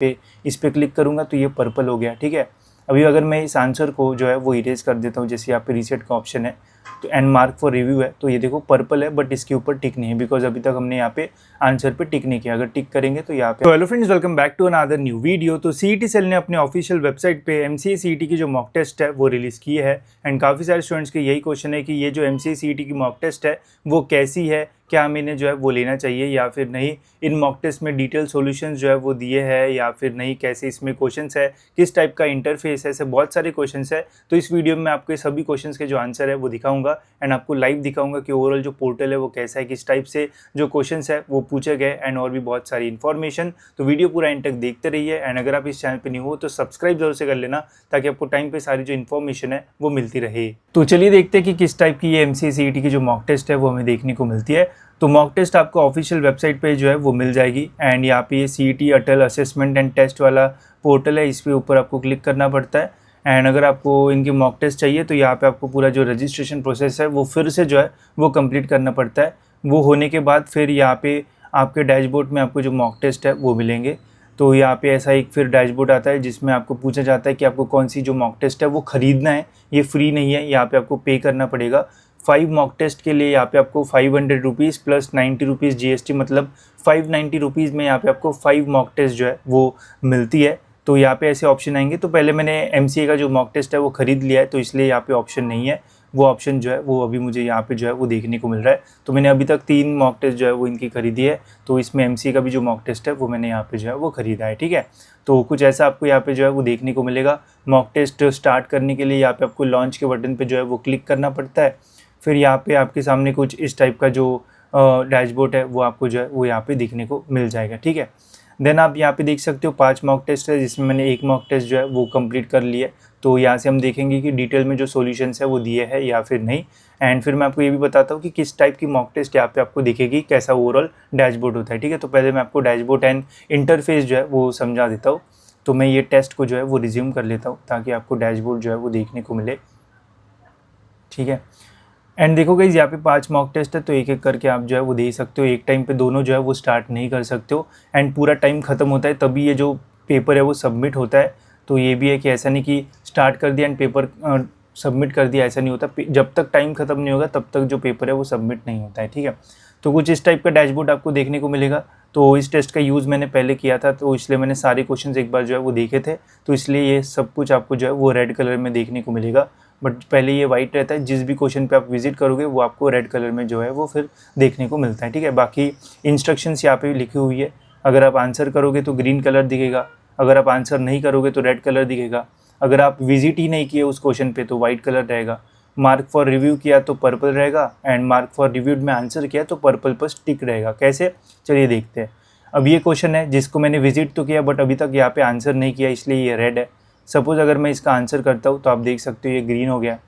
पे इस पर क्लिक करूँगा तो ये पर्पल हो गया, ठीक है। अभी अगर मैं इस आंसर को जो है वो इरेज कर देता हूँ, जैसे यहाँ पे रीसेट का ऑप्शन है तो एंड मार्क फॉर रिव्यू है, तो ये देखो पर्पल है बट इसके ऊपर टिक नहीं है, बिकॉज अभी तक हमने यहाँ पे आंसर पे टिक नहीं किया। अगर टिक करेंगे तो यहाँ पे। तो hello friends, welcome back to another new video. तो सीईटी सेल ने अपने ऑफिशियल वेबसाइट पे एमसीए सीईटी की जो मॉक टेस्ट है वो रिलीज़ की है एंड काफ़ी सारे स्टूडेंट्स के यही क्वेश्चन है कि ये जो एमसीए सीईटी की मॉक टेस्ट है वो कैसी है, क्या हमें जो है वो लेना चाहिए या फिर नहीं, इन मॉक टेस्ट में डिटेल सॉल्यूशंस जो है वो दिए हैं या फिर नहीं, कैसे इसमें क्वेश्चंस है, किस टाइप का इंटरफेस है, ऐसे बहुत सारे क्वेश्चंस है। तो इस वीडियो में आपको सभी क्वेश्चंस के जो आंसर है वो दिखाऊंगा एंड आपको लाइव दिखाऊंगा कि ओवरऑल जो पोर्टल है वो कैसा है, किस टाइप से जो क्वेश्चंस है वो पूछे गए एंड और भी बहुत सारी इन्फॉर्मेशन। तो वीडियो पूरा एंड तक देखते रहिए एंड अगर आप इस चैनल पर न्यू हो तो सब्सक्राइब जरूर से कर लेना ताकि आपको टाइम पे सारी जो इन्फॉर्मेशन है वो मिलती रहे। तो चलिए देखते हैं कि किस टाइप की ये एमसीए सीईटी की जो मॉक टेस्ट है वो हमें देखने को मिलती है। तो मॉक टेस्ट आपको ऑफिशियल वेबसाइट पे जो है वो मिल जाएगी एंड यहाँ पे ये CET Atal assessment and test वाला पोर्टल है, इस पे ऊपर आपको क्लिक करना पड़ता है एंड अगर आपको इनकी मॉक टेस्ट चाहिए तो यहाँ पे आपको पूरा जो रजिस्ट्रेशन प्रोसेस है वो फिर से जो है वो कंप्लीट करना पड़ता है। वो होने के बाद फिर यहाँ पे आपके डैशबोर्ड में आपको जो मॉक टेस्ट है वो मिलेंगे। तो यहाँ पे ऐसा एक फिर डैशबोर्ड आता है जिसमें आपको पूछा जाता है कि आपको कौन सी जो मॉक टेस्ट है वो ख़रीदना है, ये फ्री नहीं है, यहाँ पे आपको पे करना पड़ेगा। 5 मॉक टेस्ट के लिए यहाँ पे आपको 500 रुपीज़ प्लस 90 रुपीज़ GST, मतलब 590 रुपीज़ में यहाँ पे आपको 5 मॉक टेस्ट जो है वो मिलती है। तो यहाँ पे ऐसे ऑप्शन आएंगे। तो पहले मैंने एमसीए का जो मॉक टेस्ट है वो ख़रीद लिया है तो इसलिए यहाँ पे ऑप्शन नहीं है, वो ऑप्शन जो है वो अभी मुझे यहाँ पे जो है वो देखने को मिल रहा है। तो मैंने अभी तक 3 मॉक टेस्ट जो है वो इनकी खरीदी है, तो इसमें एमसीए का भी जो मॉक टेस्ट है वो मैंने यहाँ पे जो है वो ख़रीदा है, ठीक है। तो कुछ ऐसा आपको यहाँ पे जो है वो देखने को मिलेगा। मॉक टेस्ट स्टार्ट करने के लिए यहाँ पे आपको लॉन्च के बटन पे जो है वो क्लिक करना पड़ता है। फिर यहाँ पे आपके सामने कुछ इस टाइप का जो डैशबोर्ड है वो आपको जो है वो यहाँ पे दिखने को मिल जाएगा, ठीक है। देन आप यहाँ पे देख सकते हो 5 मॉक टेस्ट है जिसमें मैंने 1 मॉक टेस्ट जो है वो कंप्लीट कर लिया है। तो यहाँ से हम देखेंगे कि डिटेल में जो सॉल्यूशंस है वो दिए हैं या फिर नहीं एंड फिर मैं आपको ये भी बताता हूँ कि किस टाइप की मॉक टेस्ट यहाँ पे आपको दिखेगी, कैसा ओवरऑल डैशबोर्ड होता है, ठीक है। तो पहले मैं आपको डैशबोर्ड एंड इंटरफेस जो है वो समझा देता हूँ। तो मैं ये टेस्ट को जो है वो रिज्यूम कर लेता हूँ ताकि आपको डैशबोर्ड जो है वो देखने को मिले, ठीक है। एंड देखो गाइस, यहाँ पे 5 मॉक टेस्ट है तो एक एक करके आप जो है वो दे सकते हो। एक टाइम पे दोनों जो है वो स्टार्ट नहीं कर सकते हो एंड पूरा टाइम ख़त्म होता है तभी ये जो पेपर है वो सबमिट होता है। तो ये भी है कि ऐसा नहीं कि स्टार्ट कर दिया एंड पेपर सबमिट कर दिया, ऐसा नहीं होता। जब तक टाइम ख़त्म नहीं होगा तब तक जो पेपर है वो सबमिट नहीं होता है, ठीक है। तो कुछ इस टाइप का डैशबोर्ड आपको देखने को मिलेगा। तो इस टेस्ट का यूज़ मैंने पहले किया था तो इसलिए मैंने सारे क्वेश्चंस एक बार जो है वो देखे थे, तो इसलिए ये सब कुछ आपको जो है वो रेड कलर में देखने को मिलेगा। बट पहले ये वाइट रहता है, जिस भी क्वेश्चन पे आप विजिट करोगे वो आपको रेड कलर में जो है वो फिर देखने को मिलता है, ठीक है। बाकी इंस्ट्रक्शंस यहाँ पे लिखी हुई है। अगर आप आंसर करोगे तो ग्रीन कलर दिखेगा, अगर आप आंसर नहीं करोगे तो रेड कलर दिखेगा, अगर आप विजिट ही नहीं किए उस क्वेश्चन पे तो वाइट कलर रहेगा, मार्क फॉर रिव्यू किया तो पर्पल रहेगा एंड मार्क फॉर रिव्यूड में आंसर किया तो पर्पल पर टिक रहेगा। कैसे, चलिए देखते हैं। अब ये क्वेश्चन है जिसको मैंने विजिट तो किया बट अभी तक यहाँ पे आंसर नहीं किया, इसलिए ये रेड है। सपोज़ अगर मैं इसका आंसर करता हूँ तो आप देख सकते हो ये ग्रीन हो गया।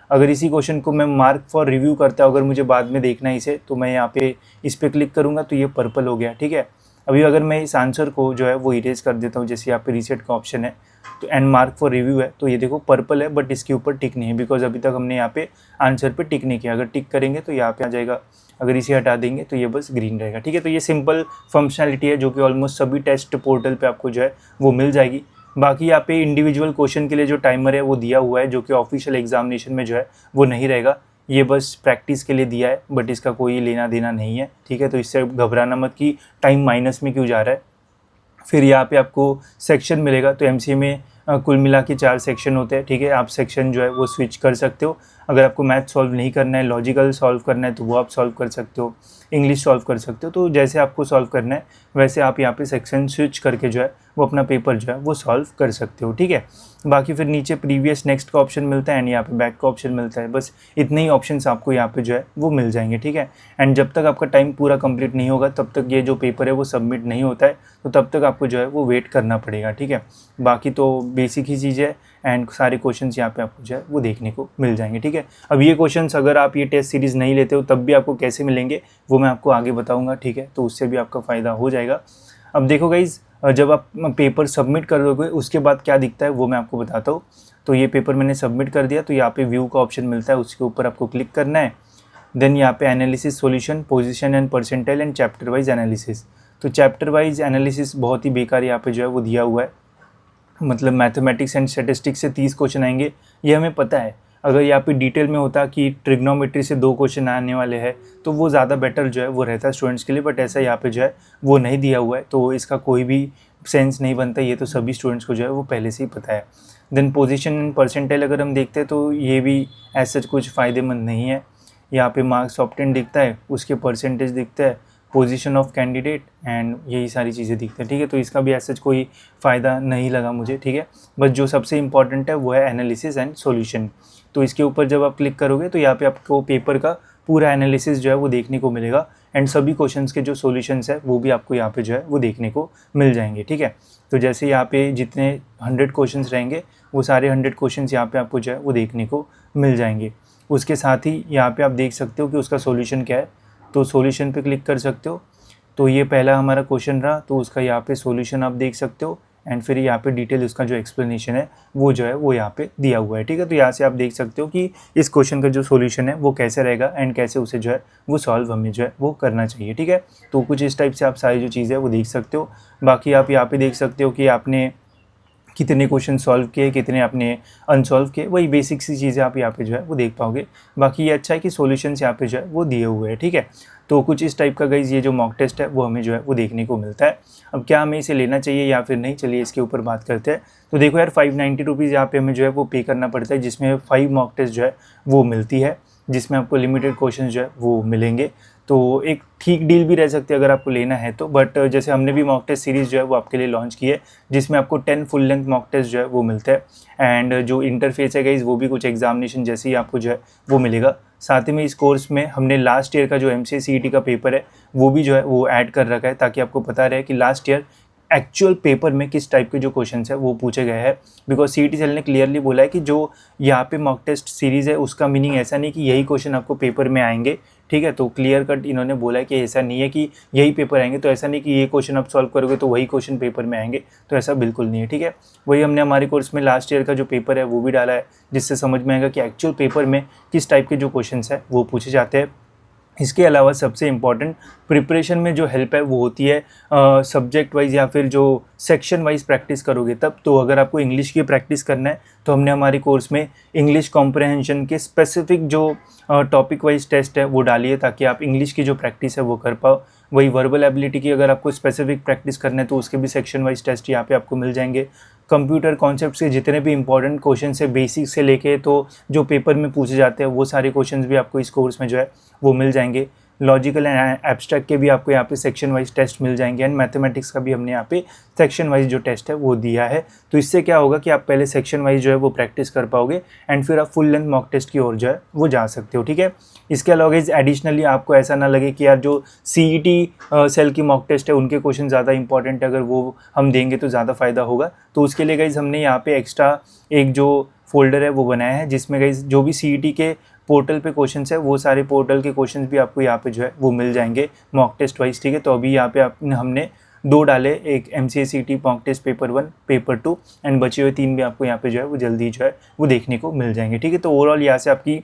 अगर इसी क्वेश्चन को मैं मार्क फॉर रिव्यू करता हूँ, अगर मुझे बाद में देखना है इसे, तो मैं यहाँ पे इस पर क्लिक करूँगा तो ये पर्पल हो गया, ठीक है। अभी अगर मैं इस आंसर को जो है वो इरेज कर देता हूँ, जैसे यहाँ पे रीसेट का ऑप्शन है तो एंड मार्क फॉर रिव्यू है, तो ये देखो पर्पल है बट इसके ऊपर टिक नहीं है, बिकॉज अभी तक हमने यहाँ पे आंसर पे टिक नहीं किया। अगर टिक करेंगे तो यहाँ पे आ जाएगा, अगर इसे हटा देंगे तो ये बस ग्रीन रहेगा, ठीक है। तो ये सिंपल फंक्शनैलिटी है जो कि ऑलमोस्ट सभी टेस्ट पोर्टल पे आपको जो है वो मिल जाएगी। बाकी यहाँ पे इंडिविजुअल क्वेश्चन के लिए जो टाइमर है वो दिया हुआ है जो कि ऑफिशियल एग्जामिनेशन में जो है वो नहीं रहेगा, ये बस प्रैक्टिस के लिए दिया है बट इसका कोई लेना देना नहीं है, ठीक है। तो इससे घबराना मत कि टाइम माइनस में क्यों जा रहा है। फिर यहाँ पे आपको सेक्शन मिलेगा। तो एमसीए में कुल मिला के 4 सेक्शन होते हैं, ठीक है। आप सेक्शन जो है वो स्विच कर सकते हो। अगर आपको मैथ सॉल्व नहीं करना है, लॉजिकल सॉल्व करना है तो वो आप सॉल्व कर सकते हो, इंग्लिश सॉल्व कर सकते हो। तो जैसे आपको सॉल्व करना है वैसे आप यहाँ पे सेक्शन स्विच करके जो है वो अपना पेपर जो है वो सॉल्व कर सकते हो, ठीक है। बाकी फिर नीचे प्रीवियस नेक्स्ट का ऑप्शन मिलता है एंड यहाँ पे बैक का ऑप्शन मिलता है। बस इतने ही ऑप्शंस आपको यहाँ पे जो है वो मिल जाएंगे, ठीक है। एंड जब तक आपका टाइम पूरा कंप्लीट नहीं होगा तब तक ये जो पेपर है वो सबमिट नहीं होता है, तो तब तक आपको जो है वो वेट करना पड़ेगा, ठीक है। बाकी तो बेसिक ही चीज़ है एंड सारे क्वेश्चंस यहाँ पे आपको जो है वो देखने को मिल जाएंगे, ठीक है। अब ये क्वेश्चंस अगर आप ये टेस्ट सीरीज़ नहीं लेते हो तब भी आपको कैसे मिलेंगे वो मैं आपको आगे बताऊँगा, ठीक है। तो उससे भी आपका फ़ायदा हो जाएगा। अब देखो गाइज़, जब आप पेपर सबमिट कर दोगे उसके बाद क्या दिखता है वो मैं आपको बताता हूँ। तो ये पेपर मैंने सबमिट कर दिया तो यहाँ पे व्यू का ऑप्शन मिलता है, उसके ऊपर आपको क्लिक करना है। देन यहाँ पे analysis solution, position and percentile and chapter wise analysis. तो चैप्टर वाइज एनालिसिस बहुत ही बेकार यहाँ पे जो है वो दिया हुआ है। मतलब मैथमेटिक्स एंड स्टैटिस्टिक्स से 30 क्वेश्चन आएंगे, ये हमें पता है। अगर यहाँ पे डिटेल में होता कि ट्रिग्नोमेट्री से 2 क्वेश्चन आने वाले हैं तो वो ज़्यादा बेटर जो है वो रहता स्टूडेंट्स के लिए, बट ऐसा यहाँ पे जो है वो नहीं दिया हुआ है, तो इसका कोई भी सेंस नहीं बनता। ये तो सभी स्टूडेंट्स को जो है वो पहले से ही पता है। देन पोजीशन एंड परसेंटाइल अगर हम देखते हैं तो ये भी ऐसा कुछ फ़ायदेमंद नहीं है। यहाँ पे मार्क्स ऑब्टेन दिखता है, उसके परसेंटेज दिखता है, पोजीशन ऑफ कैंडिडेट एंड यही सारी चीज़ें दिखती हैं, ठीक है। तो इसका भी ऐसा कोई फ़ायदा नहीं लगा मुझे, ठीक है। बस जो सबसे इम्पॉर्टेंट है वो है एनालिसिस एंड सॉल्यूशन। तो इसके ऊपर जब आप क्लिक करोगे तो यहाँ पे आपको पेपर का पूरा एनालिसिस जो है वो देखने को मिलेगा एंड सभी क्वेश्चंस के जो सॉल्यूशंस है वो भी आपको यहाँ पे जो है वो देखने को मिल जाएंगे, ठीक है। तो जैसे यहाँ पे जितने 100 क्वेश्चंस रहेंगे वो सारे 100 क्वेश्चंस यहाँ पे आपको जो है वो देखने को मिल जाएंगे। उसके साथ ही यहाँ पे आप देख सकते हो कि उसका सॉल्यूशन क्या है, तो सॉल्यूशन पे क्लिक कर सकते हो। तो ये पहला हमारा क्वेश्चन रहा, तो उसका यहाँ पे सॉल्यूशन आप देख सकते हो एंड फिर यहाँ पे डिटेल उसका जो एक्सप्लेनेशन है वो जो है वो यहाँ पे दिया हुआ है, ठीक है। तो यहाँ से आप देख सकते हो कि इस क्वेश्चन का जो सॉल्यूशन है वो कैसे रहेगा एंड कैसे उसे जो है वो सॉल्व हमें जो है वो करना चाहिए, ठीक है। तो कुछ इस टाइप से आप सारी जो चीज़ें है वो देख सकते हो। बाकी आप यहाँ पे देख सकते हो कि आपने कितने क्वेश्चन सॉल्व किए, कितने आपने अनसॉल्व किए, वही बेसिक सी चीज़ें आप यहाँ पे जो है वो देख पाओगे। बाकी ये अच्छा है कि सॉल्यूशंस यहाँ पे जो है वो दिए हुए हैं, ठीक है। तो कुछ इस टाइप का गाइस ये जो मॉक टेस्ट है वो हमें जो है वो देखने को मिलता है। अब क्या हमें इसे लेना चाहिए या फिर नहीं, चलिए इसके ऊपर बात करते हैं। तो देखो यार 590 रुपीज़ यहाँ पे हमें जो है वो पे करना पड़ता है, जिसमें 5 मॉक टेस्ट जो है वो मिलती है, जिसमें आपको लिमिटेड क्वेश्चन जो है वो मिलेंगे। तो एक ठीक डील भी रह सकती है अगर आपको लेना है तो, बट जैसे हमने भी मॉक टेस्ट सीरीज़ जो है वो आपके लिए लॉन्च की है, जिसमें आपको 10 फुल लेंथ मॉक टेस्ट जो है वो मिलता है एंड जो इंटरफेस है गाइस वो भी कुछ एग्जामिनेशन जैसे ही आपको जो है वो मिलेगा। साथ ही में इस कोर्स में हमने लास्ट ईयर का जो MCA CET का पेपर है वो भी जो है वो ऐड कर रखा है, ताकि आपको पता रहे कि लास्ट ईयर एक्चुअल पेपर में किस टाइप के जो क्वेश्चंस है वो पूछे गए हैं। बिकॉज CET सेल ने क्लियरली बोला है कि जो यहाँ पे मॉक टेस्ट सीरीज़ है उसका मीनिंग ऐसा नहीं कि यही क्वेश्चन आपको पेपर में आएंगे, ठीक है। तो क्लियर कट इन्होंने बोला है कि ऐसा नहीं है कि यही पेपर आएंगे, तो ऐसा नहीं कि ये क्वेश्चन आप सॉल्व करोगे तो वही क्वेश्चन पेपर में आएंगे, तो ऐसा बिल्कुल नहीं है, ठीक है। वही हमने हमारे कोर्स में लास्ट ईयर का जो पेपर है वो भी डाला है, जिससे समझ में आएगा कि एक्चुअल पेपर में किस टाइप के जो क्वेश्चन है वो पूछे जाते हैं। इसके अलावा सबसे इम्पॉर्टेंट प्रिपरेशन में जो हेल्प है वो होती है सब्जेक्ट वाइज या फिर जो सेक्शन वाइज प्रैक्टिस करोगे तब। तो अगर आपको इंग्लिश की प्रैक्टिस करना है तो हमने हमारे कोर्स में इंग्लिश कॉम्प्रहेंशन के स्पेसिफिक जो टॉपिक वाइज टेस्ट है वो डाली है, ताकि आप इंग्लिश की जो प्रैक्टिस है वो कर पाओ। वही वर्बल एबिलिटी की अगर आपको स्पेसिफिक प्रैक्टिस करना है तो उसके भी सेक्शन वाइज टेस्ट यहाँ पे आपको मिल जाएंगे। कंप्यूटर कॉन्सेप्ट्स के जितने भी इंपॉर्टेंट क्वेश्चन है बेसिक से लेके तो जो पेपर में पूछे जाते हैं वो सारे क्वेश्चंस भी आपको इस कोर्स में जो है वो मिल जाएंगे। लॉजिकल एंड एब्स्ट्रैक्ट के भी आपको यहाँ पे सेक्शन वाइज टेस्ट मिल जाएंगे एंड मैथमेटिक्स का भी हमने यहाँ पे सेक्शन वाइज जो टेस्ट है वो दिया है। तो इससे क्या होगा कि आप पहले सेक्शन वाइज जो है वो प्रैक्टिस कर पाओगे एंड फिर आप फुल लेंथ मॉक टेस्ट की ओर जो है वो जा सकते हो, ठीक है। इसके अलावा इस एडिशनली आपको ऐसा ना लगे कि यार जो CET सेल की मॉक टेस्ट है उनके क्वेश्चन ज़्यादा इंपॉर्टेंट है, अगर वो हम देंगे तो ज़्यादा फ़ायदा होगा। तो उसके लिए गाइज हमने यहाँ पे एक्स्ट्रा एक जो फोल्डर है वो बनाया है, जिसमें गाइज जो भी CET के पोर्टल पे क्वेश्चंस है वो सारे पोर्टल के क्वेश्चंस भी आपको यहाँ पे जो है वो मिल जाएंगे मॉक टेस्ट वाइज, ठीक है। तो अभी यहाँ पे हमने 2 डाले, एक MCA CET mock test paper 1 paper 2 and बचे हुए 3 भी आपको यहाँ पे जो है वो जल्दी जो है वो देखने को मिल जाएंगे, ठीक है। तो ओवरऑल यहाँ से आपकी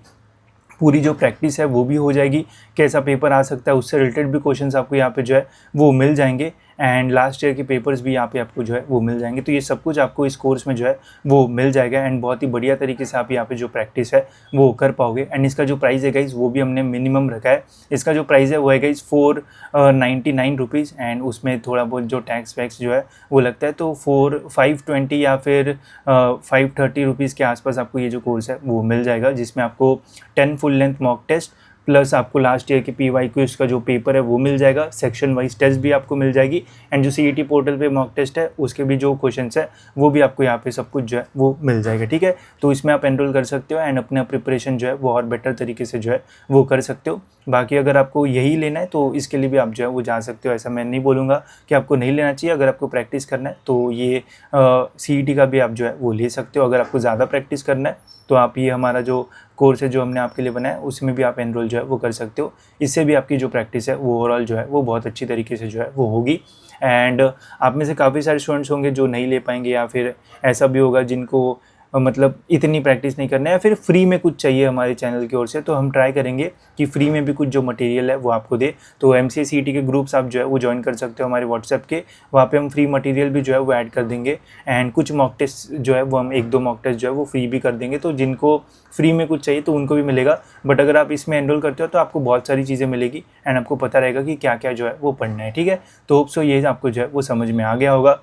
पूरी जो प्रैक्टिस है वो भी हो जाएगी, कैसा पेपर आ सकता है उससे रिलेटेड भी क्वेश्चंस आपको यहाँ पे जो है वो मिल जाएंगे एंड लास्ट ईयर के पेपर्स भी यहाँ पे आपको जो है वो मिल जाएंगे। तो ये सब कुछ आपको इस कोर्स में जो है वो मिल जाएगा एंड बहुत ही बढ़िया तरीके से आप यहाँ पे जो प्रैक्टिस है वो कर पाओगे। एंड इसका जो प्राइस है गाइज वो भी हमने मिनिमम रखा है। इसका जो प्राइस है वो है गाइज 499 रुपीज़ एंड उसमें थोड़ा बहुत जो टैक्स वैक्स जो है वो लगता है, तो 520 या फिर 530 रुपीज़ के आसपास आपको ये जो कोर्स है वो मिल जाएगा, जिसमें आपको 10 full length mock test plus आपको लास्ट ईयर के PYQ का जो पेपर है वो मिल जाएगा, सेक्शन वाइज टेस्ट भी आपको मिल जाएगी एंड जो CET पोर्टल पे मॉक टेस्ट है उसके भी जो क्वेश्चंस है वो भी आपको यहाँ पे सब कुछ जो है वो मिल जाएगा, ठीक है। तो इसमें आप एनरोल कर सकते हो एंड अपना प्रिपरेशन जो है वो और बेटर तरीके से जो है वो कर सकते हो। बाकी अगर आपको यही लेना है तो इसके लिए भी आप जो है वो जा सकते हो, ऐसा मैं नहीं बोलूँगा कि आपको नहीं लेना चाहिए। अगर आपको प्रैक्टिस करना है तो ये CET का भी आप जो है वो ले सकते हो। अगर आपको ज़्यादा प्रैक्टिस करना है तो आप ये हमारा जो कोर्स है जो हमने आपके लिए बनाया उसमें भी आप एनरोल जो है वो कर सकते हो। इससे भी आपकी जो प्रैक्टिस है वो ओवरऑल जो है वो बहुत अच्छी तरीके से जो है वो होगी एंड आप में से काफ़ी सारे स्टूडेंट्स होंगे जो नहीं ले पाएंगे, या फिर ऐसा भी होगा जिनको मतलब इतनी प्रैक्टिस नहीं करना है, या फिर फ्री में कुछ चाहिए हमारे चैनल की ओर से, तो हम ट्राई करेंगे कि फ्री में भी कुछ जो मटेरियल है वो आपको दे। तो MCA CET के ग्रुप्स आप जो है वो ज्वाइन कर सकते हो हमारे व्हाट्सएप के, वहाँ पे हम फ्री मटेरियल भी जो है वो ऐड कर देंगे। एंड कुछ मॉक टेस्ट जो है वो हम 1-2 मॉक टेस्ट जो है वो फ्री भी कर देंगे, तो जिनको फ्री में कुछ चाहिए तो उनको भी मिलेगा। बट अगर आप इसमें एनरोल करते हो तो आपको बहुत सारी चीज़ें मिलेगी एंड आपको पता रहेगा कि क्या क्या जो है वो पढ़ना है, ठीक है। तो होप सो ये आपको जो है वो समझ में आ गया होगा।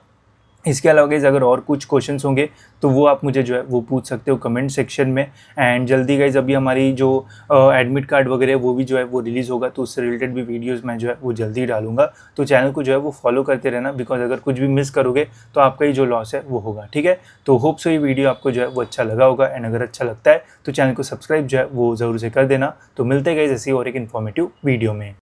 इसके अलावा गाइस अगर और कुछ क्वेश्चंस होंगे तो वो आप मुझे जो है वो पूछ सकते हो कमेंट सेक्शन में। एंड जल्दी गाइस अभी हमारी जो एडमिट कार्ड वगैरह वो भी जो है वो रिलीज़ होगा, तो उससे रिलेटेड भी वीडियोस मैं जो है वो जल्दी डालूंगा। तो चैनल को जो है वो फॉलो करते रहना, बिकॉज अगर कुछ भी मिस करोगे तो आपका ही जो लॉस है वो होगा, ठीक है। तो होप सो ये वीडियो आपको जो है वो अच्छा लगा होगा, एंड अगर अच्छा लगता है तो चैनल को सब्सक्राइब जो है वो ज़रूर से कर देना। तो मिलते हैं गाइस ऐसी और एक इन्फॉर्मेटिव वीडियो में।